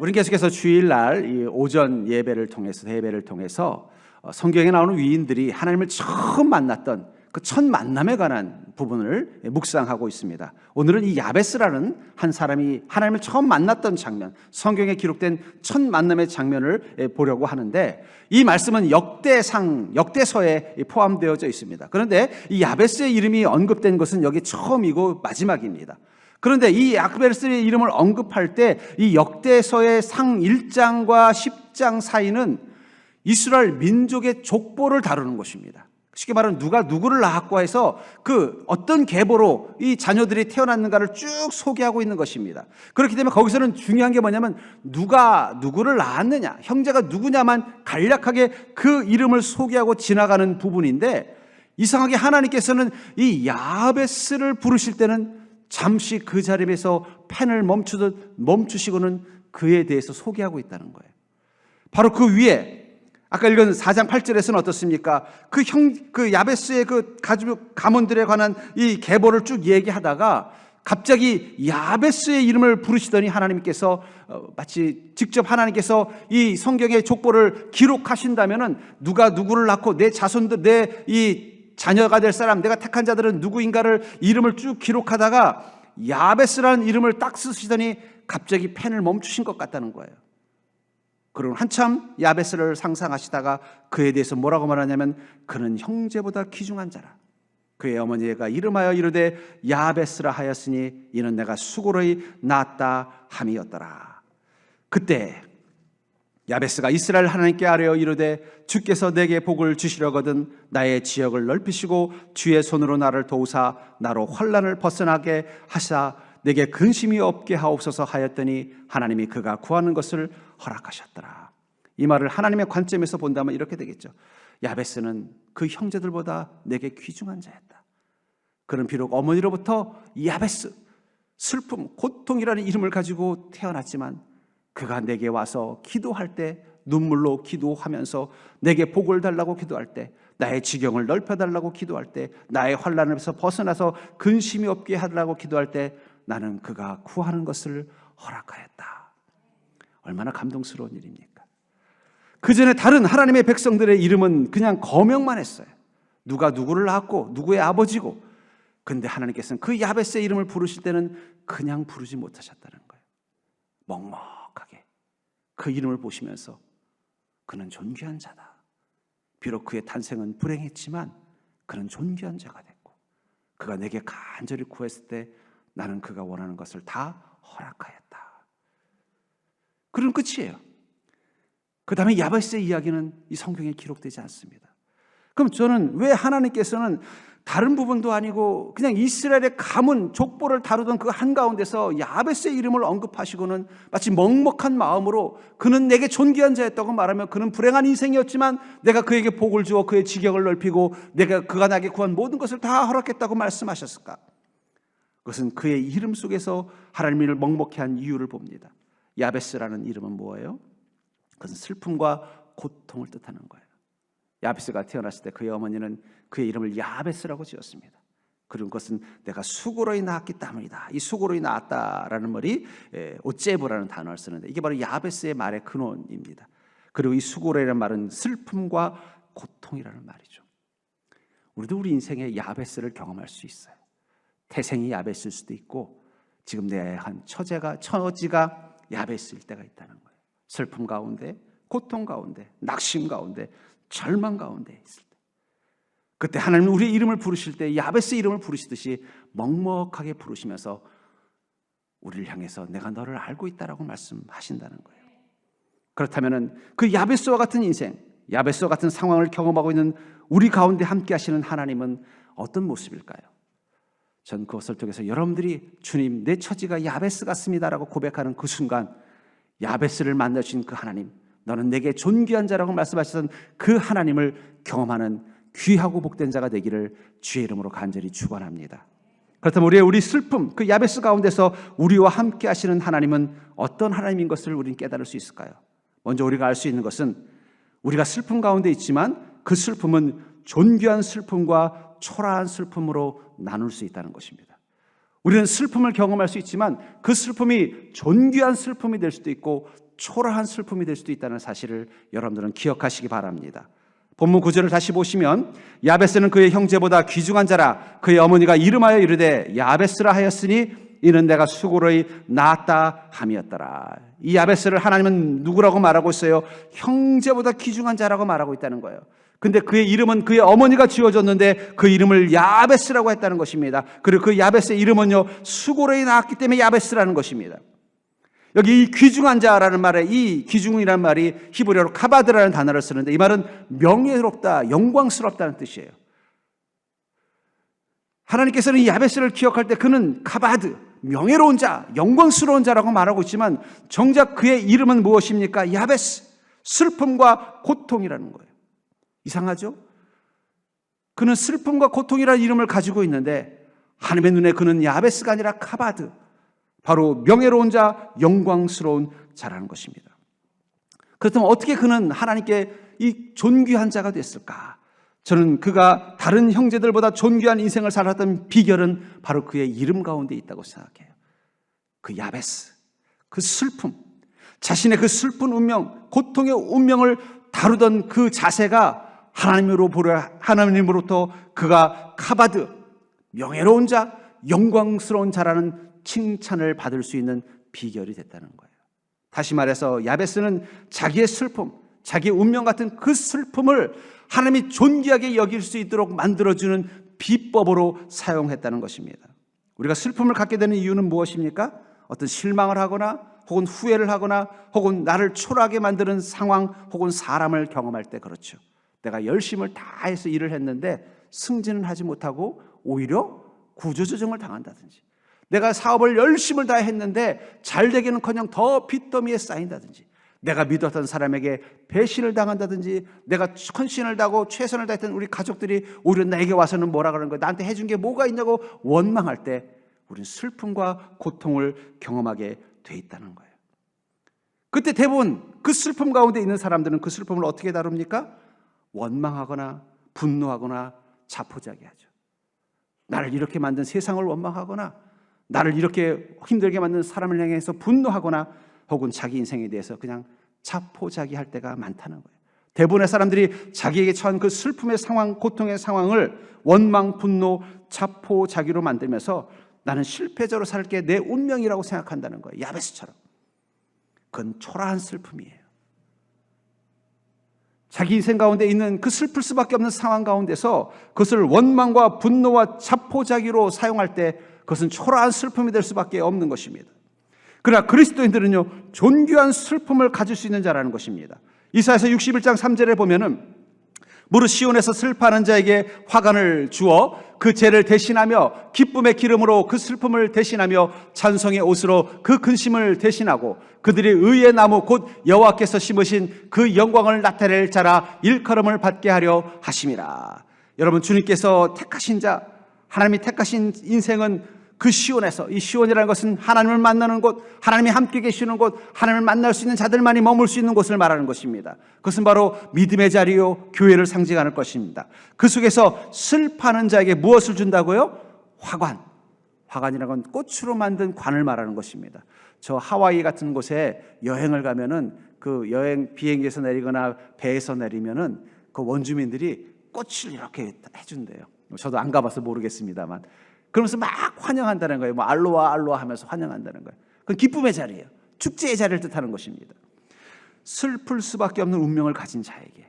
우리 계속해서 주일날 이 오전 예배를 통해서 성경에 나오는 위인들이 하나님을 처음 만났던 그 첫 만남에 관한 부분을 묵상하고 있습니다. 오늘은 이 야베스라는 한 사람이 하나님을 처음 만났던 장면, 성경에 기록된 첫 만남의 장면을 보려고 하는데, 이 말씀은 역대서에 포함되어져 있습니다. 그런데 이 야베스의 이름이 언급된 것은 여기 처음이고 마지막입니다. 그런데 이 야베스의 이름을 언급할 때 이 역대서의 상 1장과 10장 사이는 이스라엘 민족의 족보를 다루는 것입니다. 쉽게 말하면 누가 누구를 낳았고 해서 그 어떤 계보로 이 자녀들이 태어났는가를 쭉 소개하고 있는 것입니다. 그렇기 때문에 거기서는 중요한 게 뭐냐면 누가 누구를 낳았느냐, 형제가 누구냐만 간략하게 그 이름을 소개하고 지나가는 부분인데, 이상하게 하나님께서는 이 야베스를 부르실 때는 잠시 그 자리에서 펜을 멈추시고는 그에 대해서 소개하고 있다는 거예요. 바로 그 위에 아까 읽은 4장 8절에서는 어떻습니까? 그 야베스의 그 가문들에 관한 이 계보를 쭉 얘기하다가 갑자기 야베스의 이름을 부르시더니 하나님께서 마치 직접 하나님께서 이 성경의 족보를 기록하신다면은 누가 누구를 낳고 내 자손들, 내 이 자녀가 될 사람, 내가 택한 자들은 누구인가를 이름을 쭉 기록하다가 야베스라는 이름을 딱 쓰시더니 갑자기 펜을 멈추신 것 같다는 거예요. 그리고 한참 야베스를 상상하시다가 그에 대해서 뭐라고 말하냐면 그는 형제보다 귀중한 자라. 그의 어머니가 이름하여 이르되 야베스라 하였으니 이는 내가 수고로이 낳았다 함이었더라. 그때 야베스가 이스라엘 하나님께 아뢰어 이르되 주께서 내게 복을 주시려거든 나의 지역을 넓히시고 주의 손으로 나를 도우사 나로 환난을 벗어나게 하사 내게 근심이 없게 하옵소서 하였더니 하나님이 그가 구하는 것을 허락하셨더라. 이 말을 하나님의 관점에서 본다면 이렇게 되겠죠. 야베스는 그 형제들보다 내게 귀중한 자였다. 그는 비록 어머니로부터 야베스, 슬픔, 고통이라는 이름을 가지고 태어났지만 그가 내게 와서 기도할 때, 눈물로 기도하면서 내게 복을 달라고 기도할 때, 나의 지경을 넓혀달라고 기도할 때, 나의 환난에서 벗어나서 근심이 없게 하려고 기도할 때 나는 그가 구하는 것을 허락하였다. 얼마나 감동스러운 일입니까? 그 전에 다른 하나님의 백성들의 이름은 그냥 거명만 했어요. 누가 누구를 낳았고 누구의 아버지고. 근데 하나님께서는 그 야베스의 이름을 부르실 때는 그냥 부르지 못하셨다는 거예요. 먹먹하게 그 이름을 보시면서 그는 존귀한 자다. 비록 그의 탄생은 불행했지만 그는 존귀한 자가 됐고 그가 내게 간절히 구했을 때 나는 그가 원하는 것을 다 허락하였다. 그럼 끝이에요. 그 다음에 야베스의 이야기는 이 성경에 기록되지 않습니다. 그럼 저는 왜 하나님께서는 다른 부분도 아니고 그냥 이스라엘의 가문, 족보를 다루던 그 한가운데서 야베스의 이름을 언급하시고는 마치 먹먹한 마음으로 그는 내게 존귀한 자였다고 말하며 그는 불행한 인생이었지만 내가 그에게 복을 주어 그의 지경을 넓히고 그가 나에게 구한 모든 것을 다 허락했다고 말씀하셨을까? 그것은 그의 이름 속에서 하나님을 먹먹게 한 이유를 봅니다. 야베스라는 이름은 뭐예요? 그것은 슬픔과 고통을 뜻하는 거예요. 야베스가 태어났을 때 그의 어머니는 그의 이름을 야베스라고 지었습니다. 그리고 그것은 내가 수고로이 낳았기 때문이다. 이 수고로이 낳았다라는 말이 오제브라는 단어를 쓰는데 이게 바로 야베스의 말의 근원입니다. 그리고 이 수고로이라는 말은 슬픔과 고통이라는 말이죠. 우리도 우리 인생에 야베스를 경험할 수 있어요. 태생이 야베스일 수도 있고 지금 내 한 처지가 야베스일 때가 있다는 거예요. 슬픔 가운데, 고통 가운데, 낙심 가운데, 절망 가운데 있을 때 그때 하나님은 우리의 이름을 부르실 때 야베스 이름을 부르시듯이 먹먹하게 부르시면서 우리를 향해서 내가 너를 알고 있다라고 말씀하신다는 거예요. 그렇다면 그 야베스와 같은 인생, 야베스와 같은 상황을 경험하고 있는 우리 가운데 함께 하시는 하나님은 어떤 모습일까요? 전 그것을 통해서 여러분들이 주님 내 처지가 야베스 같습니다라고 고백하는 그 순간 야베스를 만나신 그 하나님, 너는 내게 존귀한 자라고 말씀하시던 그 하나님을 경험하는 귀하고 복된 자가 되기를 주의 이름으로 간절히 축원합니다. 그렇다면 우리 슬픔, 그 야베스 가운데서 우리와 함께 하시는 하나님은 어떤 하나님인 것을 우리는 깨달을 수 있을까요? 먼저 우리가 알 수 있는 것은 우리가 슬픔 가운데 있지만 그 슬픔은 존귀한 슬픔과 초라한 슬픔으로 나눌 수 있다는 것입니다. 우리는 슬픔을 경험할 수 있지만 그 슬픔이 존귀한 슬픔이 될 수도 있고 초라한 슬픔이 될 수도 있다는 사실을 여러분들은 기억하시기 바랍니다. 본문 9절을 다시 보시면 야베스는 그의 형제보다 귀중한 자라 그의 어머니가 이름하여 이르되 야베스라 하였으니 이는 내가 수고로이 낳았다 함이었더라. 이 야베스를 하나님은 누구라고 말하고 있어요? 형제보다 귀중한 자라고 말하고 있다는 거예요. 근데 그의 이름은 그의 어머니가 지어줬는데 그 이름을 야베스라고 했다는 것입니다. 그리고 그 야베스의 이름은요, 수고로이 낳았기 때문에 야베스라는 것입니다. 여기 이 귀중한 자라는 말에 이 귀중이라는 말이 히브리어로 카바드라는 단어를 쓰는데 이 말은 명예롭다, 영광스럽다는 뜻이에요. 하나님께서는 이 야베스를 기억할 때 그는 카바드, 명예로운 자, 영광스러운 자라고 말하고 있지만 정작 그의 이름은 무엇입니까? 야베스, 슬픔과 고통이라는 거예요. 이상하죠? 그는 슬픔과 고통이라는 이름을 가지고 있는데 하나님의 눈에 그는 야베스가 아니라 카바드, 바로 명예로운 자, 영광스러운 자라는 것입니다. 그렇다면 어떻게 그는 하나님께 이 존귀한 자가 됐을까? 저는 그가 다른 형제들보다 존귀한 인생을 살았던 비결은 바로 그의 이름 가운데 있다고 생각해요. 그 야베스, 그 슬픔, 자신의 그 슬픈 운명, 고통의 운명을 다루던 그 자세가 하나님으로부터 그가 카바드, 명예로운 자, 영광스러운 자라는 칭찬을 받을 수 있는 비결이 됐다는 거예요. 다시 말해서 야베스는 자기의 슬픔, 자기의 운명 같은 그 슬픔을 하나님이 존귀하게 여길 수 있도록 만들어주는 비법으로 사용했다는 것입니다. 우리가 슬픔을 갖게 되는 이유는 무엇입니까? 어떤 실망을 하거나 혹은 후회를 하거나 혹은 나를 초라하게 만드는 상황 혹은 사람을 경험할 때 그렇죠. 내가 열심을 다해서 일을 했는데 승진은 하지 못하고 오히려 구조조정을 당한다든지, 내가 사업을 열심을 다해 했는데 잘 되기는커녕 더 빚더미에 쌓인다든지, 내가 믿었던 사람에게 배신을 당한다든지, 내가 헌신을 다하고 최선을 다했던 우리 가족들이 오히려 나에게 와서는 뭐라 그러는 거야, 나한테 해준 게 뭐가 있냐고 원망할 때 우리는 슬픔과 고통을 경험하게 돼 있다는 거예요. 그때 대부분 그 슬픔 가운데 있는 사람들은 그 슬픔을 어떻게 다룹니까? 원망하거나 분노하거나 자포자기하죠. 나를 이렇게 만든 세상을 원망하거나 나를 이렇게 힘들게 만든 사람을 향해서 분노하거나 혹은 자기 인생에 대해서 그냥 자포자기할 때가 많다는 거예요. 대부분의 사람들이 자기에게 처한 그 슬픔의 상황, 고통의 상황을 원망, 분노, 자포자기로 만들면서 나는 실패자로 살게 내 운명이라고 생각한다는 거예요. 야베스처럼. 그건 초라한 슬픔이에요. 자기 인생 가운데 있는 그 슬플 수밖에 없는 상황 가운데서 그것을 원망과 분노와 자포자기로 사용할 때 그것은 초라한 슬픔이 될 수밖에 없는 것입니다. 그러나 그리스도인들은요, 존귀한 슬픔을 가질 수 있는 자라는 것입니다. 이사야서 61장 3절에 보면은 무릇 시온에서 슬퍼하는 자에게 화관을 주어 그 죄를 대신하며 기쁨의 기름으로 그 슬픔을 대신하며 찬송의 옷으로 그 근심을 대신하고 그들이 의의 나무 곧 여호와께서 심으신 그 영광을 나타낼 자라 일컬음을 받게 하려 하심이라. 여러분, 주님께서 택하신 자, 하나님이 택하신 인생은 그 시온에서, 이 시온이라는 것은 하나님을 만나는 곳, 하나님이 함께 계시는 곳, 하나님을 만날 수 있는 자들만이 머물 수 있는 곳을 말하는 것입니다. 그것은 바로 믿음의 자리요, 교회를 상징하는 것입니다. 그 속에서 슬퍼하는 자에게 무엇을 준다고요? 화관. 화관이라는 건 꽃으로 만든 관을 말하는 것입니다. 저 하와이 같은 곳에 여행을 가면은 그 여행 비행기에서 내리거나 배에서 내리면은 그 원주민들이 꽃을 이렇게 해준대요. 저도 안 가봐서 모르겠습니다만. 그러면서 막 환영한다는 거예요. 뭐 알로하 알로하 하면서 환영한다는 거예요. 그건 기쁨의 자리예요. 축제의 자리를 뜻하는 것입니다. 슬플 수밖에 없는 운명을 가진 자에게,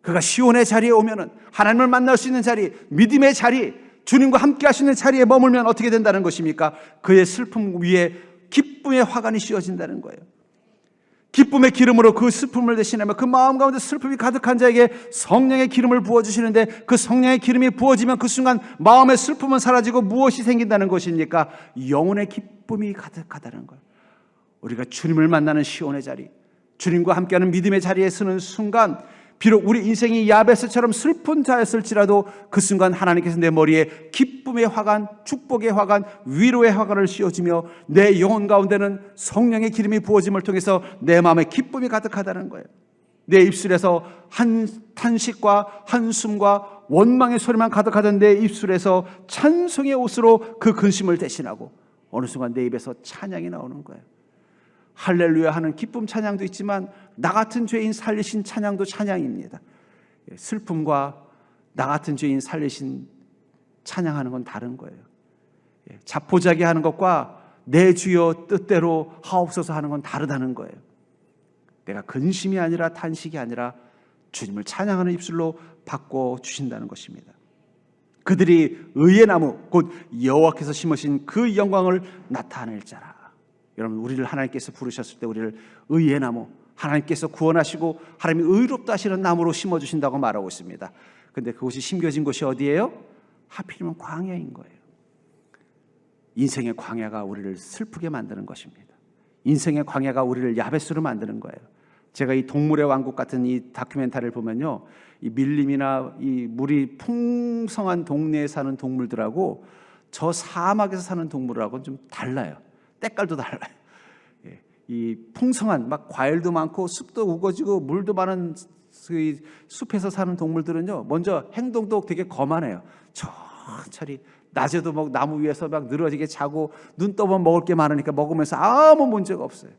그가 시온의 자리에 오면은 하나님을 만날 수 있는 자리, 믿음의 자리, 주님과 함께 할 수 있는 자리에 머물면 어떻게 된다는 것입니까? 그의 슬픔 위에 기쁨의 화관이 씌워진다는 거예요. 기쁨의 기름으로 그 슬픔을 대신하며 그 마음 가운데 슬픔이 가득한 자에게 성령의 기름을 부어주시는데, 그 성령의 기름이 부어지면 그 순간 마음의 슬픔은 사라지고 무엇이 생긴다는 것입니까? 영혼의 기쁨이 가득하다는 거예요. 우리가 주님을 만나는 시온의 자리, 주님과 함께하는 믿음의 자리에 서는 순간, 비록 우리 인생이 야베스처럼 슬픈 자였을지라도 그 순간 하나님께서 내 머리에 기쁨의 화관, 축복의 화관, 위로의 화관을 씌워주며 내 영혼 가운데는 성령의 기름이 부어짐을 통해서 내 마음에 기쁨이 가득하다는 거예요. 내 입술에서 탄식과 한숨과 원망의 소리만 가득하던 내 입술에서 찬송의 옷으로 그 근심을 대신하고 어느 순간 내 입에서 찬양이 나오는 거예요. 할렐루야 하는 기쁨 찬양도 있지만 나 같은 죄인 살리신 찬양도 찬양입니다. 슬픔과 나 같은 죄인 살리신 찬양하는 건 다른 거예요. 자포자기 하는 것과 내 주여 뜻대로 하옵소서 하는 건 다르다는 거예요. 내가 근심이 아니라 탄식이 아니라 주님을 찬양하는 입술로 바꿔 주신다는 것입니다. 그들이 의의 나무 곧 여호와께서 심으신 그 영광을 나타낼 자라. 여러분, 우리를 하나님께서 부르셨을 때 우리를 의의 나무, 하나님께서 구원하시고 하나님이 의롭다 하시는 나무로 심어주신다고 말하고 있습니다. 그런데 그곳이 심겨진 곳이 어디예요? 하필이면 광야인 거예요. 인생의 광야가 우리를 슬프게 만드는 것입니다. 인생의 광야가 우리를 야베스로 만드는 거예요. 제가 이 동물의 왕국 같은 이 다큐멘터리를 보면요, 이 밀림이나 이 물이 풍성한 동네에 사는 동물들하고 저 사막에서 사는 동물하고는 좀 달라요. 때깔도 달라요. 이 풍성한 막 과일도 많고 숲도 우거지고 물도 많은 숲에서 사는 동물들은요, 먼저 행동도 되게 거만해요. 천천히 낮에도 막 나무 위에서 막 늘어지게 자고 눈 떠보면 먹을 게 많으니까 먹으면서 아무 문제가 없어요.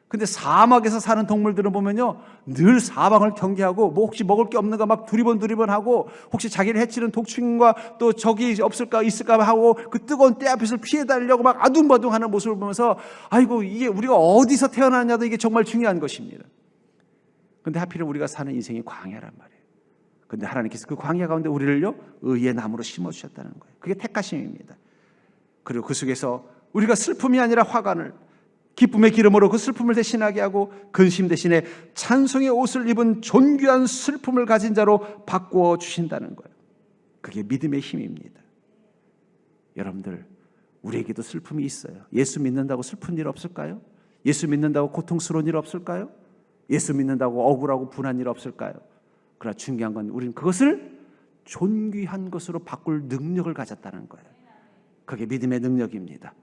근데 사막에서 사는 동물들은 보면요, 늘 사방을 경계하고 뭐 혹시 먹을 게 없는가 막 두리번 하고, 혹시 자기를 해치는 독충과 또 적이 없을까 있을까 하고 그 뜨거운 때 앞에서 피해 다니려고 막 아둥바둥하는 모습을 보면서 아이고, 이게 우리가 어디서 태어났냐도 이게 정말 중요한 것입니다. 근데 하필은 우리가 사는 인생이 광야란 말이에요. 근데 하나님께서 그 광야 가운데 우리를요, 의의 나무로 심어주셨다는 거예요. 그게 택하심입니다. 그리고 그 속에서 우리가 슬픔이 아니라 화관을, 기쁨의 기름으로 그 슬픔을 대신하게 하고 근심 대신에 찬송의 옷을 입은 존귀한 슬픔을 가진 자로 바꾸어 주신다는 거예요. 그게 믿음의 힘입니다. 여러분들, 우리에게도 슬픔이 있어요. 예수 믿는다고 슬픈 일 없을까요? 예수 믿는다고 고통스러운 일 없을까요? 예수 믿는다고 억울하고 분한 일 없을까요? 그러나 중요한 건 우리는 그것을 존귀한 것으로 바꿀 능력을 가졌다는 거예요. 그게 믿음의 능력입니다.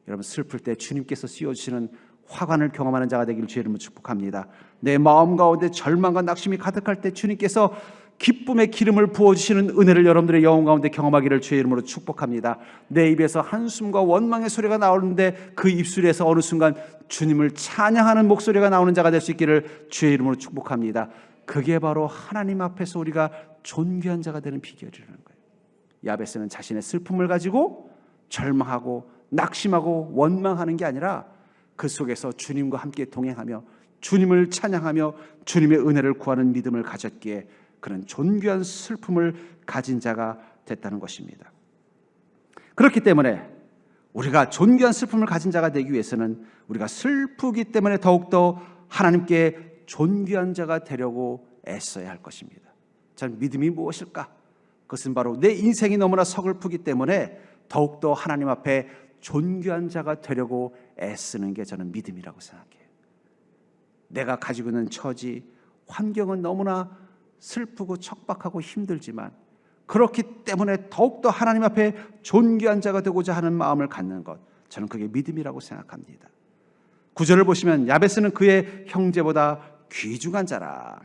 여러분, 슬플 때 주님께서 씌워주시는 화관을 경험하는 자가 되기를 주의 이름으로 축복합니다. 내 마음 가운데 절망과 낙심이 가득할 때 주님께서 기쁨의 기름을 부어주시는 은혜를 여러분들의 영혼 가운데 경험하기를 주의 이름으로 축복합니다. 내 입에서 한숨과 원망의 소리가 나오는데 그 입술에서 어느 순간 주님을 찬양하는 목소리가 나오는 자가 될 수 있기를 주의 이름으로 축복합니다. 그게 바로 하나님 앞에서 우리가 존귀한 자가 되는 비결이라는 거예요. 야베스는 자신의 슬픔을 가지고 절망하고 낙심하고 원망하는 게 아니라 그 속에서 주님과 함께 동행하며 주님을 찬양하며 주님의 은혜를 구하는 믿음을 가졌기에 그런 존귀한 슬픔을 가진 자가 됐다는 것입니다. 그렇기 때문에 우리가 존귀한 슬픔을 가진 자가 되기 위해서는 우리가 슬프기 때문에 더욱더 하나님께 존귀한 자가 되려고 애써야 할 것입니다. 저는 믿음이 무엇일까? 그것은 바로 내 인생이 너무나 서글프기 때문에 더욱더 하나님 앞에 존귀한 자가 되려고 애쓰는 게 저는 믿음이라고 생각해요. 내가 가지고 있는 처지, 환경은 너무나 슬프고 척박하고 힘들지만 그렇기 때문에 더욱더 하나님 앞에 존귀한 자가 되고자 하는 마음을 갖는 것, 저는 그게 믿음이라고 생각합니다. 9절을 보시면 야베스는 그의 형제보다 귀중한 자라.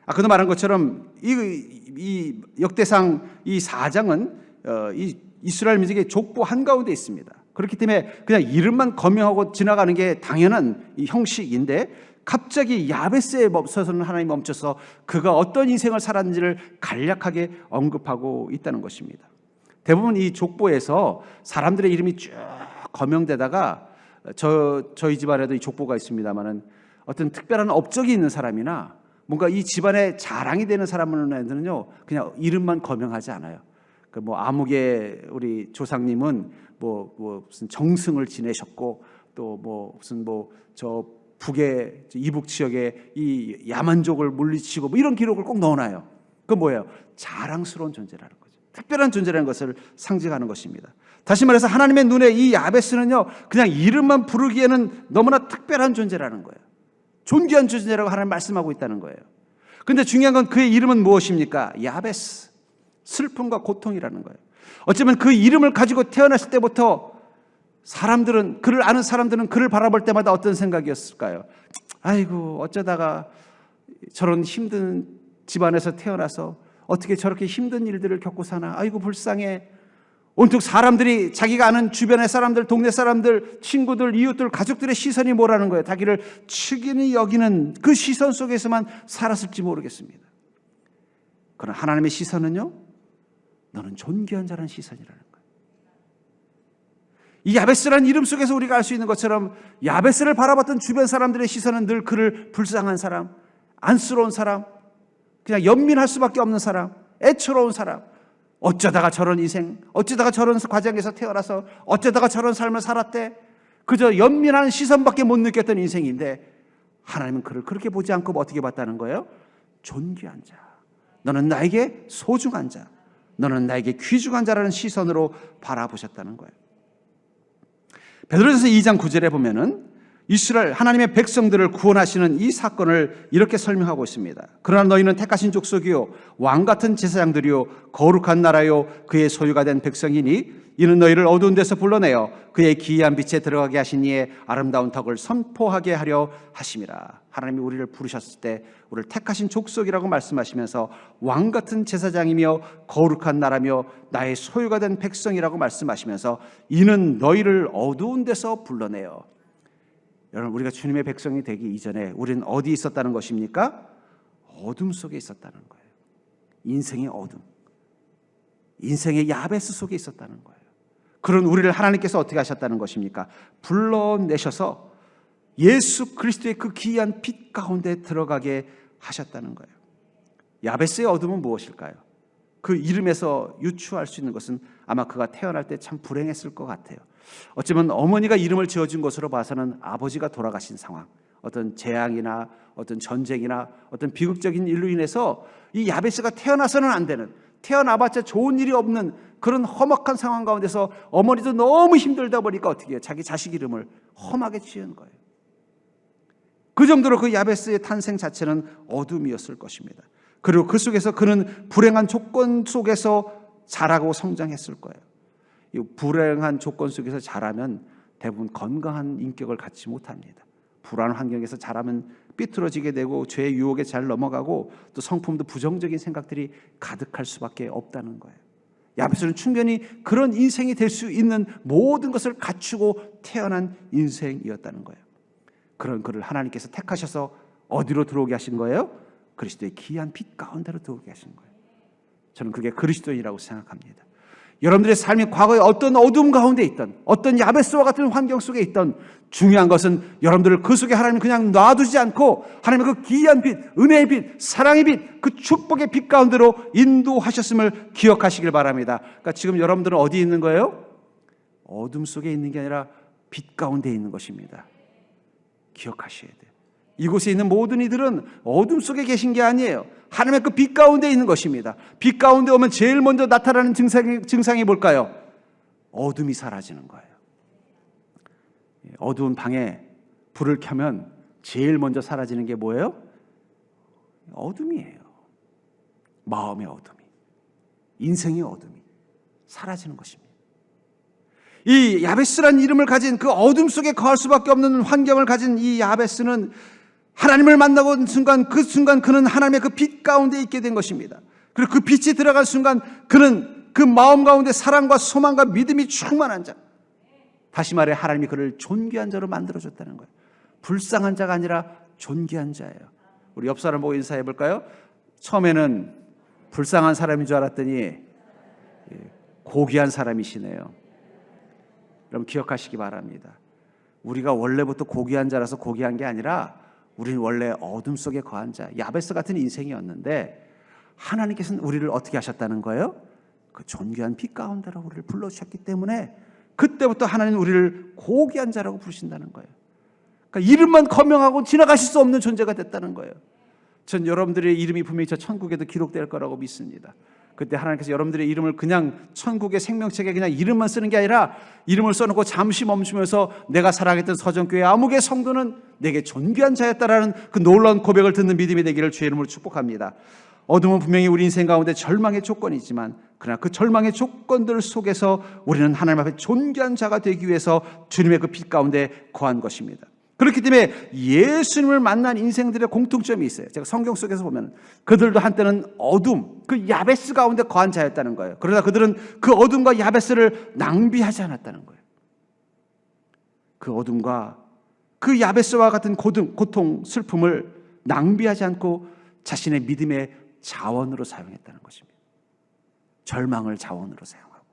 아까도 말한 것처럼 이 역대상 이 4장은 이 이스라엘 민족의 족보 한가운데 있습니다. 그렇기 때문에 그냥 이름만 거명하고 지나가는 게 당연한 이 형식인데 갑자기 야베스에 멈춰서는 하나님이 멈춰서 그가 어떤 인생을 살았는지를 간략하게 언급하고 있다는 것입니다. 대부분 이 족보에서 사람들의 이름이 쭉 거명되다가 저희 집안에도 이 족보가 있습니다만은 어떤 특별한 업적이 있는 사람이나 뭔가 이 집안의 자랑이 되는 사람은요 그냥 이름만 거명하지 않아요. 그 뭐 아무개 우리 조상님은 뭐 무슨 정승을 지내셨고 또 뭐 무슨 뭐 저 북의 이북 지역에 이 야만족을 물리치고 뭐 이런 기록을 꼭 넣어놔요. 그건 뭐예요? 자랑스러운 존재라는 거죠. 특별한 존재라는 것을 상징하는 것입니다. 다시 말해서 하나님의 눈에 이 야베스는요 그냥 이름만 부르기에는 너무나 특별한 존재라는 거예요. 존귀한 존재라고 하나님 말씀하고 있다는 거예요. 그런데 중요한 건 그의 이름은 무엇입니까? 야베스, 슬픔과 고통이라는 거예요. 어쩌면 그 이름을 가지고 태어났을 때부터 사람들은, 그를 아는 사람들은 그를 바라볼 때마다 어떤 생각이었을까요? 아이고 어쩌다가 저런 힘든 집안에서 태어나서 어떻게 저렇게 힘든 일들을 겪고 사나, 아이고 불쌍해, 온통 사람들이, 자기가 아는 주변의 사람들, 동네 사람들, 친구들, 이웃들, 가족들의 시선이 뭐라는 거예요. 자기를 측은히 여기는 그 시선 속에서만 살았을지 모르겠습니다. 그러나 하나님의 시선은요, 너는 존귀한 자라는 시선이라는 거예요. 이 야베스라는 이름 속에서 우리가 알 수 있는 것처럼 야베스를 바라봤던 주변 사람들의 시선은 늘 그를 불쌍한 사람, 안쓰러운 사람, 그냥 연민할 수밖에 없는 사람, 애처로운 사람, 어쩌다가 저런 인생, 어쩌다가 저런 과정에서 태어나서 어쩌다가 저런 삶을 살았대, 그저 연민하는 시선밖에 못 느꼈던 인생인데 하나님은 그를 그렇게 보지 않고 어떻게 봤다는 거예요? 존귀한 자, 너는 나에게 소중한 자, 너는 나에게 귀중한 자라는 시선으로 바라보셨다는 거예요. 베드로전서 2장 9절에 보면은 이스라엘 하나님의 백성들을 구원하시는 이 사건을 이렇게 설명하고 있습니다. 그러나 너희는 택하신 족속이요 왕 같은 제사장들이요 거룩한 나라요 그의 소유가 된 백성이니 이는 너희를 어두운 데서 불러내어 그의 기이한 빛에 들어가게 하신 이의 아름다운 덕을 선포하게 하려 하심이라. 하나님이 우리를 부르셨을 때 우리를 택하신 족속이라고 말씀하시면서 왕 같은 제사장이며 거룩한 나라며 나의 소유가 된 백성이라고 말씀하시면서 이는 너희를 어두운 데서 불러내어. 여러분, 우리가 주님의 백성이 되기 이전에 우리는 어디 있었다는 것입니까? 어둠 속에 있었다는 거예요. 인생의 어둠, 인생의 야베스 속에 있었다는 거예요. 그런 우리를 하나님께서 어떻게 하셨다는 것입니까? 불러내셔서 예수 그리스도의 그 기이한 빛 가운데 들어가게 하셨다는 거예요. 야베스의 어둠은 무엇일까요? 그 이름에서 유추할 수 있는 것은 아마 그가 태어날 때 참 불행했을 것 같아요. 어쩌면 어머니가 이름을 지어준 것으로 봐서는 아버지가 돌아가신 상황, 어떤 재앙이나 어떤 전쟁이나 어떤 비극적인 일로 인해서 이 야베스가 태어나서는 안 되는, 태어나봤자 좋은 일이 없는 그런 험악한 상황 가운데서 어머니도 너무 힘들다 보니까 어떻게 해요? 자기 자식 이름을 험하게 지은 거예요. 그 정도로 그 야베스의 탄생 자체는 어둠이었을 것입니다. 그리고 그 속에서 그는 불행한 조건 속에서 자라고 성장했을 거예요. 이 불행한 조건 속에서 자라면 대부분 건강한 인격을 갖지 못합니다. 불안한 환경에서 자라면 삐뚤어지게 되고 죄의 유혹에 잘 넘어가고 또 성품도 부정적인 생각들이 가득할 수밖에 없다는 거예요. 야베스는 충분히 그런 인생이 될 수 있는 모든 것을 갖추고 태어난 인생이었다는 거예요. 그런 그를 하나님께서 택하셔서 어디로 들어오게 하신 거예요? 그리스도의 기이한 빛 가운데로 들어오게 하신 거예요. 저는 그게 그리스도인이라고 생각합니다. 여러분들의 삶이 과거에 어떤 어둠 가운데 있던, 어떤 야베스와 같은 환경 속에 있던, 중요한 것은 여러분들을 그 속에 하나님이 그냥 놔두지 않고 하나님의 그 기이한 빛, 은혜의 빛, 사랑의 빛, 그 축복의 빛 가운데로 인도하셨음을 기억하시길 바랍니다. 그러니까 지금 여러분들은 어디 있는 거예요? 어둠 속에 있는 게 아니라 빛 가운데 있는 것입니다. 기억하셔야 돼요. 이곳에 있는 모든 이들은 어둠 속에 계신 게 아니에요. 하나님의 그 빛 가운데 있는 것입니다. 빛 가운데 오면 제일 먼저 나타나는 증상이 뭘까요? 어둠이 사라지는 거예요. 어두운 방에 불을 켜면 제일 먼저 사라지는 게 뭐예요? 어둠이에요. 마음의 어둠이, 인생의 어둠이 사라지는 것입니다. 이 야베스라는 이름을 가진 그 어둠 속에 거할 수밖에 없는 환경을 가진 이 야베스는 하나님을 만나고 순간 그 순간 그는 하나님의 그 빛 가운데 있게 된 것입니다. 그리고 그 빛이 들어간 순간 그는 그 마음 가운데 사랑과 소망과 믿음이 충만한 자, 다시 말해 하나님이 그를 존귀한 자로 만들어줬다는 거예요. 불쌍한 자가 아니라 존귀한 자예요. 우리 옆 사람 보고 인사해 볼까요? 처음에는 불쌍한 사람인 줄 알았더니 고귀한 사람이시네요. 여러분 기억하시기 바랍니다. 우리가 원래부터 고귀한 자라서 고귀한 게 아니라 우리는 원래 어둠 속에 거한 자, 야베스 같은 인생이었는데 하나님께서는 우리를 어떻게 하셨다는 거예요? 그 존귀한 빛 가운데로 우리를 불러주셨기 때문에 그때부터 하나님은 우리를 고귀한 자라고 부르신다는 거예요. 그러니까 이름만 거명하고 지나가실 수 없는 존재가 됐다는 거예요. 전 여러분들의 이름이 분명히 저 천국에도 기록될 거라고 믿습니다. 그때 하나님께서 여러분들의 이름을 그냥 천국의 생명책에 그냥 이름만 쓰는 게 아니라 이름을 써놓고 잠시 멈추면서 내가 사랑했던 서정교회 아무개 성도는 내게 존귀한 자였다라는 그 놀라운 고백을 듣는 믿음이 되기를 주의 이름으로 축복합니다. 어둠은 분명히 우리 인생 가운데 절망의 조건이지만 그러나 그 절망의 조건들 속에서 우리는 하나님 앞에 존귀한 자가 되기 위해서 주님의 그 빛 가운데 거한 것입니다. 그렇기 때문에 예수님을 만난 인생들의 공통점이 있어요. 제가 성경 속에서 보면 그들도 한때는 어둠, 그 야베스 가운데 거한 자였다는 거예요. 그러나 그들은 그 어둠과 야베스를 낭비하지 않았다는 거예요. 그 어둠과 그 야베스와 같은 고통, 슬픔을 낭비하지 않고 자신의 믿음의 자원으로 사용했다는 것입니다. 절망을 자원으로 사용하고,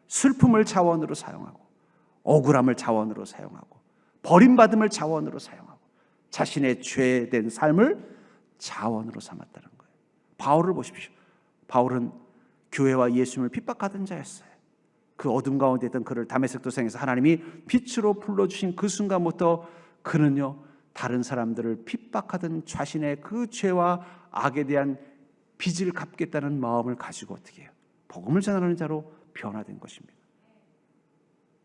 슬픔을 자원으로 사용하고, 억울함을 자원으로 사용하고, 버림받음을 자원으로 사용하고, 자신의 죄된 삶을 자원으로 삼았다는 거예요. 바울을 보십시오. 바울은 교회와 예수님을 핍박하던 자였어요. 그 어둠 가운데 있던 그를 다메섹 도상에서 하나님이 빛으로 불러주신 그 순간부터 그는요, 다른 사람들을 핍박하던 자신의 그 죄와 악에 대한 빚을 갚겠다는 마음을 가지고 어떻게 해요? 복음을 전하는 자로 변화된 것입니다.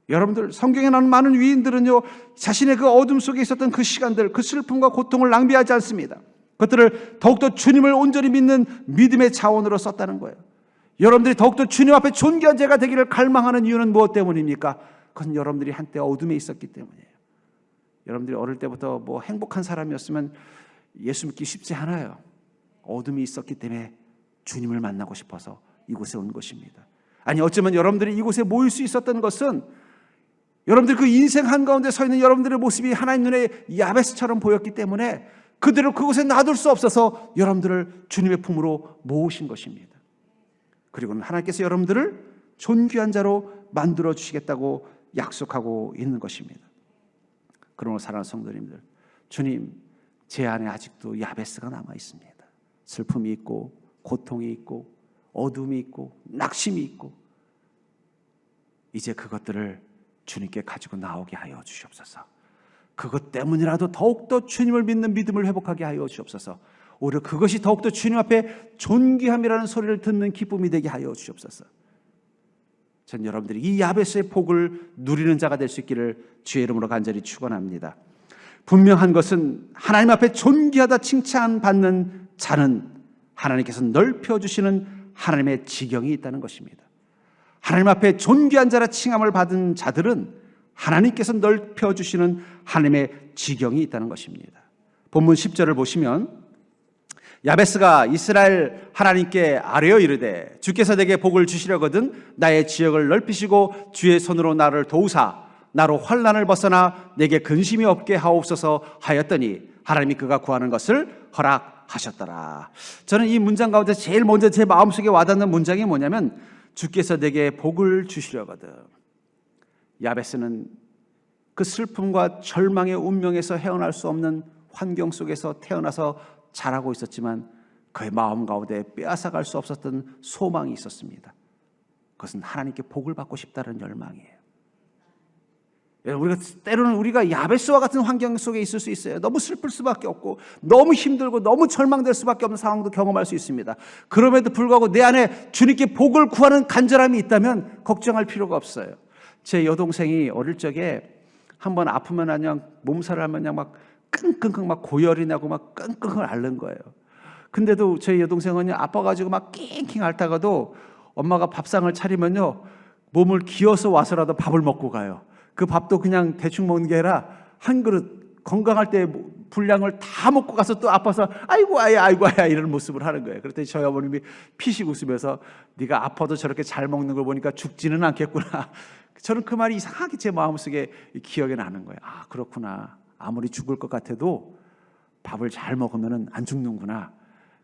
여러분들, 성경에 나오는 많은 위인들은요, 자신의 그 어둠 속에 있었던 그 시간들, 그 슬픔과 고통을 낭비하지 않습니다. 그것들을 더욱더 주님을 온전히 믿는 믿음의 자원으로 썼다는 거예요. 여러분들이 더욱더 주님 앞에 존귀한 자가 되기를 갈망하는 이유는 무엇 때문입니까? 그건 여러분들이 한때 어둠에 있었기 때문이에요. 여러분들이 어릴 때부터 뭐 행복한 사람이었으면 예수 믿기 쉽지 않아요. 어둠이 있었기 때문에 주님을 만나고 싶어서 이곳에 온 것입니다. 아니, 어쩌면 여러분들이 이곳에 모일 수 있었던 것은 여러분들 그 인생 한가운데 서 있는 여러분들의 모습이 하나님 눈에 야베스처럼 보였기 때문에 그들을 그곳에 놔둘 수 없어서 여러분들을 주님의 품으로 모으신 것입니다. 그리고는 하나님께서 여러분들을 존귀한 자로 만들어 주시겠다고 약속하고 있는 것입니다. 그러므로 사랑하는 성도님들, 주님, 제 안에 아직도 야베스가 남아 있습니다. 슬픔이 있고 고통이 있고 어둠이 있고 낙심이 있고, 이제 그것들을 주님께 가지고 나오게 하여 주시옵소서. 그것 때문이라도 더욱더 주님을 믿는 믿음을 회복하게 하여 주시옵소서. 오히려 그것이 더욱더 주님 앞에 존귀함이라는 소리를 듣는 기쁨이 되게 하여 주시옵소서. 전 여러분들이 이 야베스의 복을 누리는 자가 될 수 있기를 주의 이름으로 간절히 축원합니다. 분명한 것은 하나님 앞에 존귀하다 칭찬받는 자는 하나님께서 넓혀주시는 하나님의 지경이 있다는 것입니다. 하나님 앞에 존귀한 자라 칭함을 받은 자들은 하나님께서 넓혀주시는 하나님의 지경이 있다는 것입니다. 본문 10절을 보시면 야베스가 이스라엘 하나님께 아뢰어 이르되 주께서 내게 복을 주시려거든 나의 지역을 넓히시고 주의 손으로 나를 도우사 나로 환난을 벗어나 내게 근심이 없게 하옵소서 하였더니 하나님이 그가 구하는 것을 허락하셨더라. 저는 이 문장 가운데 제일 먼저 제 마음속에 와닿는 문장이 뭐냐면 주께서 내게 복을 주시려거든. 야베스는 그 슬픔과 절망의 운명에서 헤어날 수 없는 환경 속에서 태어나서 자라고 있었지만 그의 마음 가운데 빼앗아갈 수 없었던 소망이 있었습니다. 그것은 하나님께 복을 받고 싶다는 열망이에요. 때로는 우리가 야베스와 같은 환경 속에 있을 수 있어요. 너무 슬플 수밖에 없고 너무 힘들고 너무 절망될 수밖에 없는 상황도 경험할 수 있습니다. 그럼에도 불구하고 내 안에 주님께 복을 구하는 간절함이 있다면 걱정할 필요가 없어요. 제 여동생이 어릴 적에 한번 아프면 그냥 몸살을 하면 그냥 막 끙끙끙 막 고열이 나고 막 끙끙을 앓는 거예요. 근데도 제 여동생은 아파가지고 막 낑낑 앓다가도 엄마가 밥상을 차리면요 몸을 기어서 와서라도 밥을 먹고 가요. 그 밥도 그냥 대충 먹는 게 아니라 한 그릇 건강할 때 분량을 다 먹고 가서 또 아파서 아이고 아야 이런 모습을 하는 거예요. 그랬더니 저희 어머님이 피식 웃으면서 네가 아파도 저렇게 잘 먹는 걸 보니까 죽지는 않겠구나. 저는 그 말이 이상하게 제 마음속에 기억이 나는 거예요. 아, 그렇구나. 아무리 죽을 것 같아도 밥을 잘 먹으면 안 죽는구나.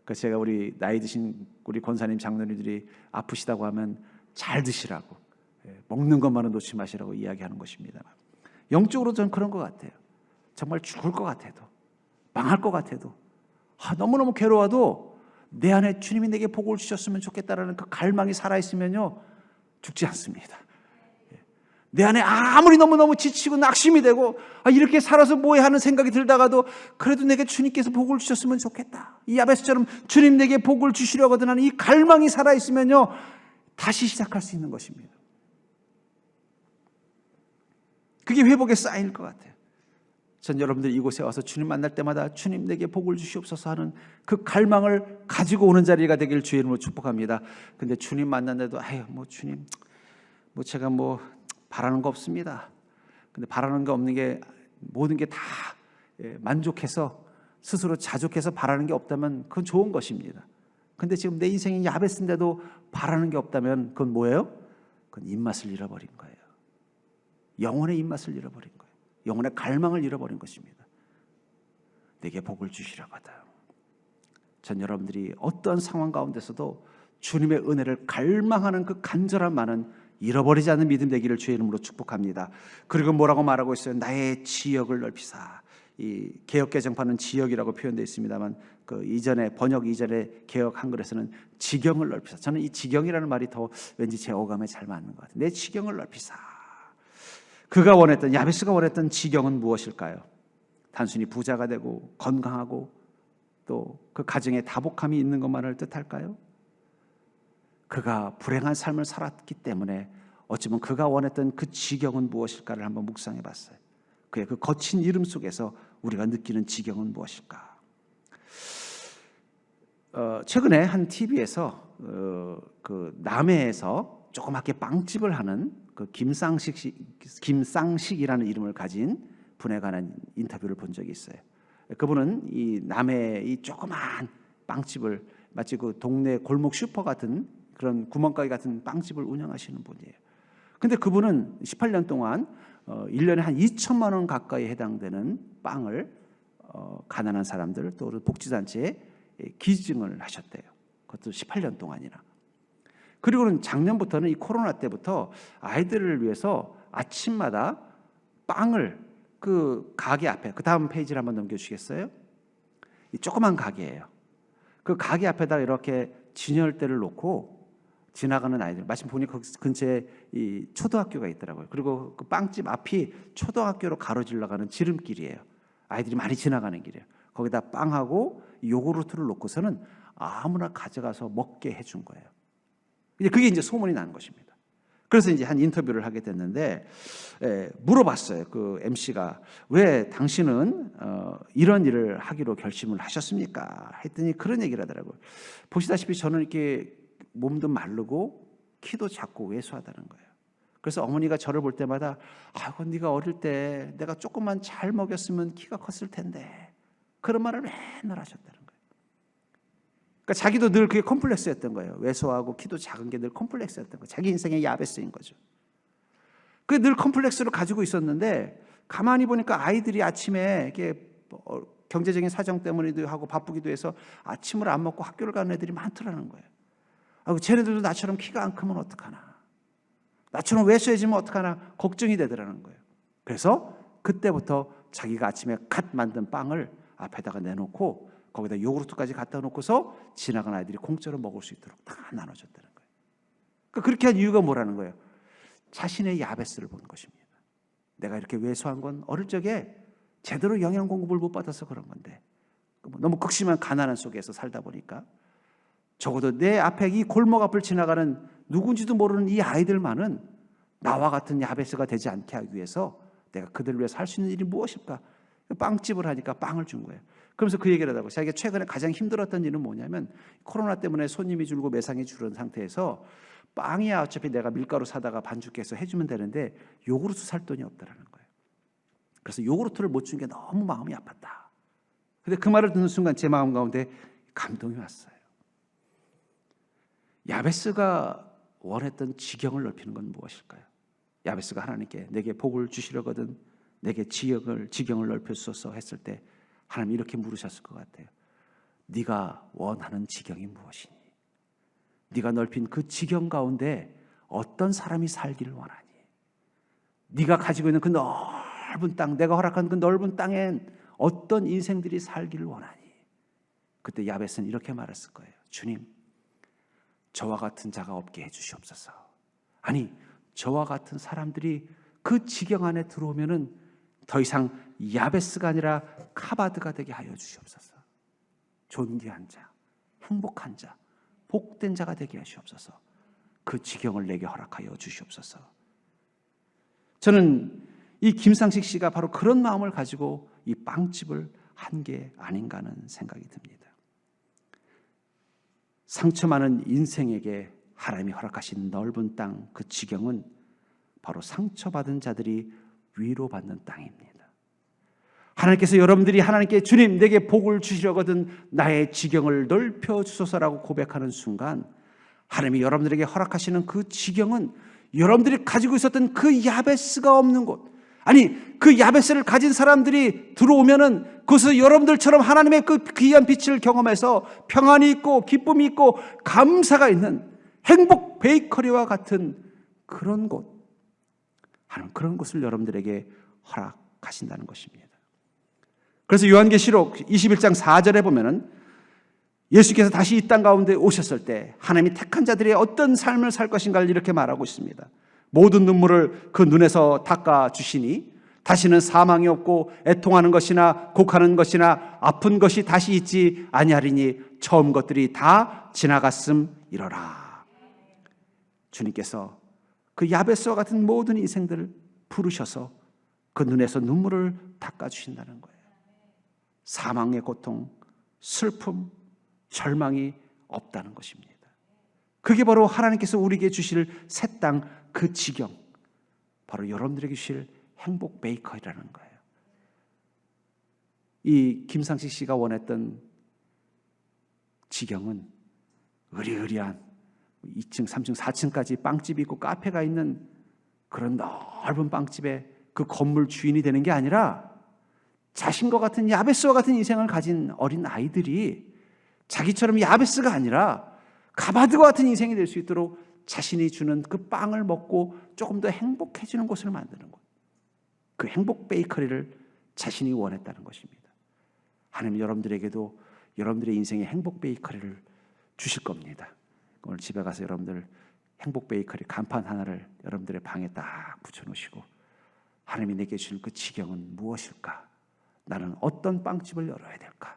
그래서 제가 우리 나이 드신 우리 권사님 장로님들이 아프시다고 하면 잘 드시라고, 먹는 것만은 놓지 마시라고 이야기하는 것입니다. 영적으로 저는 그런 것 같아요. 정말 죽을 것 같아도, 망할 것 같아도, 너무너무 괴로워도 내 안에 주님이 내게 복을 주셨으면 좋겠다라는 그 갈망이 살아있으면요 죽지 않습니다. 내 안에 아무리 너무너무 지치고 낙심이 되고 이렇게 살아서 뭐해 하는 생각이 들다가도 그래도 내게 주님께서 복을 주셨으면 좋겠다, 이 야베스처럼 주님 내게 복을 주시려거든 하는 이 갈망이 살아있으면요 다시 시작할 수 있는 것입니다. 그게 회복의 사인일 것 같아요. 전 여러분들 이곳에 와서 주님 만날 때마다 주님 내게 복을 주시옵소서 하는 그 갈망을 가지고 오는 자리가 되길 주의 이름으로 축복합니다. 근데 주님 만났는데도 주님 제가 바라는 거 없습니다. 근데 바라는 거 없는 게 모든 게 다 만족해서 스스로 자족해서 바라는 게 없다면 그건 좋은 것입니다. 근데 지금 내 인생이 야베스인데도 바라는 게 없다면 그건 뭐예요? 그건 입맛을 잃어버린 거예요. 영혼의 입맛을 잃어버린 거예요. 영혼의 갈망을 잃어버린 것입니다. 내게 복을 주시려거든. 전 여러분들이 어떤 상황 가운데서도 주님의 은혜를 갈망하는 그 간절한 마음은 잃어버리지 않는 믿음 되기를 주의 이름으로 축복합니다. 그리고 뭐라고 말하고 있어요? 나의 지역을 넓히사. 이 개역 개정판은 지역이라고 표현되어 있습니다만 그 이전에 번역 이전에 개역 한글에서는 지경을 넓히사. 저는 이 지경이라는 말이 더 왠지 제 어감에 잘 맞는 것 같아요. 내 지경을 넓히사. 그가 원했던 야베스가 원했던 지경은 무엇일까요? 단순히 부자가 되고 건강하고 또 그 가정에 다복함이 있는 것만을 뜻할까요? 그가 불행한 삶을 살았기 때문에 어쩌면 그가 원했던 그 지경은 무엇일까를 한번 묵상해 봤어요. 그의 그 거친 이름 속에서 우리가 느끼는 지경은 무엇일까? 최근에 한 TV에서 그 남해에서 조그맣게 빵집을 하는 그 김쌍식이라는 이름을 가진 분에 관한 인터뷰를 본 적이 있어요. 그분은 이 남해 이 조그만 빵집을 마치 그 동네 골목 슈퍼 같은 그런 구멍가게 같은 빵집을 운영하시는 분이에요. 근데 그분은 18년 동안 1년에 한 2천만 원 가까이 해당되는 빵을 가난한 사람들 또 복지단체에 기증을 하셨대요. 그것도 18년 동안이나. 그리고는 작년부터는 이 코로나 때부터 아이들을 위해서 아침마다 빵을 그 가게 앞에, 그 다음 페이지를 한번 넘겨주시겠어요? 이 조그만 가게예요. 그 가게 앞에다 이렇게 진열대를 놓고 지나가는 아이들, 마침 보니 그 근처에 이 초등학교가 있더라고요. 그리고 그 빵집 앞이 초등학교로 가로질러 가는 지름길이에요. 아이들이 많이 지나가는 길이에요. 거기다 빵하고 요구르트를 놓고서는 아무나 가져가서 먹게 해준 거예요. 그게 이제 소문이 난 것입니다. 그래서 이제 한 인터뷰를 하게 됐는데 물어봤어요. 그 MC가 왜 당신은 이런 일을 하기로 결심을 하셨습니까? 했더니 그런 얘기를 하더라고요. 보시다시피 저는 이렇게 몸도 마르고 키도 작고 왜소하다는 거예요. 그래서 어머니가 저를 볼 때마다 아이고 네가 어릴 때 내가 조금만 잘 먹였으면 키가 컸을 텐데 그런 말을 맨날 하셨다는 거예요. 그러니까 자기도 늘 그게 컴플렉스였던 거예요. 왜소하고 키도 작은 게 늘 컴플렉스였던 거예요. 자기 인생의 야베스인 거죠. 그게 늘 컴플렉스를 가지고 있었는데 가만히 보니까 아이들이 아침에 이게 경제적인 사정 때문이기도 하고 바쁘기도 해서 아침을 안 먹고 학교를 가는 애들이 많더라는 거예요. 아, 쟤네들도 나처럼 키가 안 크면 어떡하나. 나처럼 왜소해지면 어떡하나 걱정이 되더라는 거예요. 그래서 그때부터 자기가 아침에 갓 만든 빵을 앞에다가 내놓고 거기다 요구르트까지 갖다 놓고서 지나간 아이들이 공짜로 먹을 수 있도록 다 나눠줬다는 거예요. 그러니까 그렇게 한 이유가 뭐라는 거예요? 자신의 야베스를 본 것입니다. 내가 이렇게 왜소한 건 어릴 적에 제대로 영양 공급을 못 받아서 그런 건데 너무 극심한 가난한 속에서 살다 보니까 적어도 내 앞에 이 골목 앞을 지나가는 누군지도 모르는 이 아이들만은 나와 같은 야베스가 되지 않게 하기 위해서 내가 그들을 위해서 할 수 있는 일이 무엇일까? 빵집을 하니까 빵을 준 거예요. 그러면서 그 얘기를 하다고 자기가 최근에 가장 힘들었던 일은 뭐냐면 코로나 때문에 손님이 줄고 매상이 줄은 상태에서 빵이야 어차피 내가 밀가루 사다가 반죽해서 해주면 되는데 요구르트 살 돈이 없다라는 거예요. 그래서 요구르트를 못 준 게 너무 마음이 아팠다. 근데 그 말을 듣는 순간 제 마음 가운데 감동이 왔어요. 야베스가 원했던 지경을 넓히는 건 무엇일까요? 야베스가 하나님께 내게 복을 주시려거든 내게 지경을 넓혀주소서 했을 때 하나님이 이렇게 물으셨을 것 같아요. 네가 원하는 지경이 무엇이니? 네가 넓힌 그 지경 가운데 어떤 사람이 살기를 원하니? 네가 가지고 있는 그 넓은 땅, 내가 허락한 그 넓은 땅엔 어떤 인생들이 살기를 원하니? 그때 야베스는 이렇게 말했을 거예요. 주님, 저와 같은 자가 없게 해주시옵소서. 아니, 저와 같은 사람들이 그 지경 안에 들어오면은 더 이상 야베스가 아니라 카바드가 되게 하여 주시옵소서. 존귀한 자, 행복한 자, 복된 자가 되게 하시옵소서. 그 지경을 내게 허락하여 주시옵소서. 저는 이 김상식 씨가 바로 그런 마음을 가지고 이 빵집을 한 게 아닌가 하는 생각이 듭니다. 상처 많은 인생에게 하나님이 허락하신 넓은 땅, 그 지경은 바로 상처받은 자들이 위로받는 땅입니다. 하나님께서 여러분들이 하나님께 주님 내게 복을 주시려거든 나의 지경을 넓혀 주소서라고 고백하는 순간 하나님이 여러분들에게 허락하시는 그 지경은 여러분들이 가지고 있었던 그 야베스가 없는 곳, 아니 그 야베스를 가진 사람들이 들어오면은 그것은 여러분들처럼 하나님의 그 귀한 빛을 경험해서 평안이 있고 기쁨이 있고 감사가 있는 행복 베이커리와 같은 그런 곳, 하나님 그런 곳을 여러분들에게 허락하신다는 것입니다. 그래서 요한계시록 21장 4절에 보면은 예수께서 다시 이 땅 가운데 오셨을 때 하나님이 택한 자들이 어떤 삶을 살 것인가를 이렇게 말하고 있습니다. 모든 눈물을 그 눈에서 닦아 주시니 다시는 사망이 없고 애통하는 것이나 곡하는 것이나 아픈 것이 다시 있지 아니하리니 처음 것들이 다 지나갔음이러라. 주님께서 그 야베스와 같은 모든 인생들을 부르셔서 그 눈에서 눈물을 닦아 주신다는 거예요. 사망의 고통, 슬픔, 절망이 없다는 것입니다. 그게 바로 하나님께서 우리에게 주실 새 땅 그 지경, 바로 여러분들에게 주실 행복 베이커리라는 거예요. 이 김상식 씨가 원했던 지경은 으리으리한 2층, 3층, 4층까지 빵집이 있고 카페가 있는 그런 넓은 빵집에 그 건물 주인이 되는 게 아니라 자신과 같은 야베스와 같은 인생을 가진 어린 아이들이 자기처럼 야베스가 아니라 가바드와 같은 인생이 될 수 있도록 자신이 주는 그 빵을 먹고 조금 더 행복해지는 곳을 만드는 것, 그 행복 베이커리를 자신이 원했다는 것입니다. 하나님 여러분들에게도 여러분들의 인생의 행복 베이커리를 주실 겁니다. 오늘 집에 가서 여러분들 행복 베이커리 간판 하나를 여러분들의 방에 딱 붙여놓으시고 하나님이 내게 주는 그 지경은 무엇일까? 나는 어떤 빵집을 열어야 될까?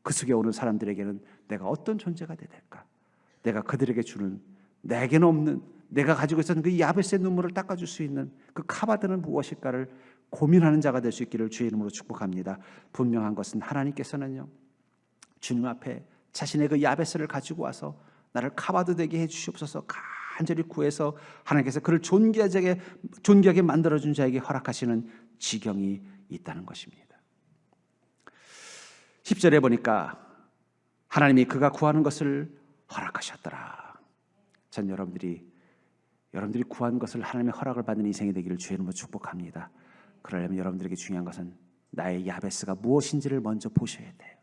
그 속에 오는 사람들에게는 내가 어떤 존재가 돼야 될까? 내가 그들에게 주는 내게는 없는 내가 가지고 있었던 그 야베스의 눈물을 닦아줄 수 있는 그 카바드는 무엇일까를 고민하는 자가 될 수 있기를 주의 이름으로 축복합니다. 분명한 것은 하나님께서는요 주님 앞에 자신의 그 야베스를 가지고 와서 나를 카바드 되게 해주시옵소서 간절히 구해서 하나님께서 그를 존귀하게 만들어준 자에게 허락하시는 지경이 있다는 것입니다. 10절에 보니까 하나님이 그가 구하는 것을 허락하셨더라. 전 여러분들이 구한 것을 하나님의 허락을 받는 인생이 되기를 주의 이름으로 축복합니다. 그러려면 여러분들에게 중요한 것은 나의 야베스가 무엇인지를 먼저 보셔야 돼요.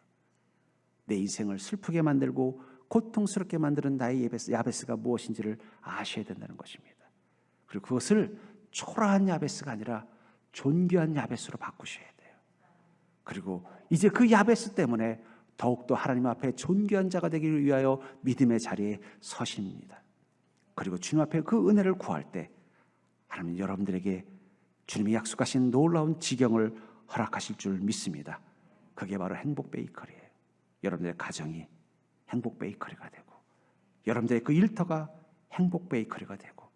내 인생을 슬프게 만들고 고통스럽게 만드는 나의 야베스가 무엇인지를 아셔야 된다는 것입니다. 그리고 그것을 초라한 야베스가 아니라 존귀한 야베스로 바꾸셔야 돼요. 그리고 이제 그 야베스 때문에 더욱더 하나님 앞에 존귀한 자가 되기를 위하여 믿음의 자리에 서십니다. 그리고 주님 앞에 그 은혜를 구할 때 하나님 여러분들에게 주님이 약속하신 놀라운 지경을 허락하실 줄 믿습니다. 그게 바로 행복 베이커리예요. 여러분들의 가정이 행복 베이커리가 되고 여러분들의 그 일터가 행복 베이커리가 되고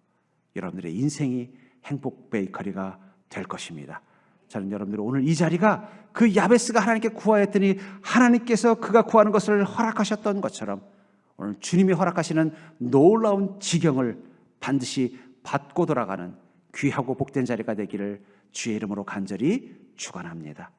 여러분들의 인생이 행복 베이커리가 될 것입니다. 저는 여러분들 오늘 이 자리가 그 야베스가 하나님께 구하였더니 하나님께서 그가 구하는 것을 허락하셨던 것처럼 오늘 주님이 허락하시는 놀라운 지경을 반드시 받고 돌아가는 귀하고 복된 자리가 되기를 주의 이름으로 간절히 축원합니다.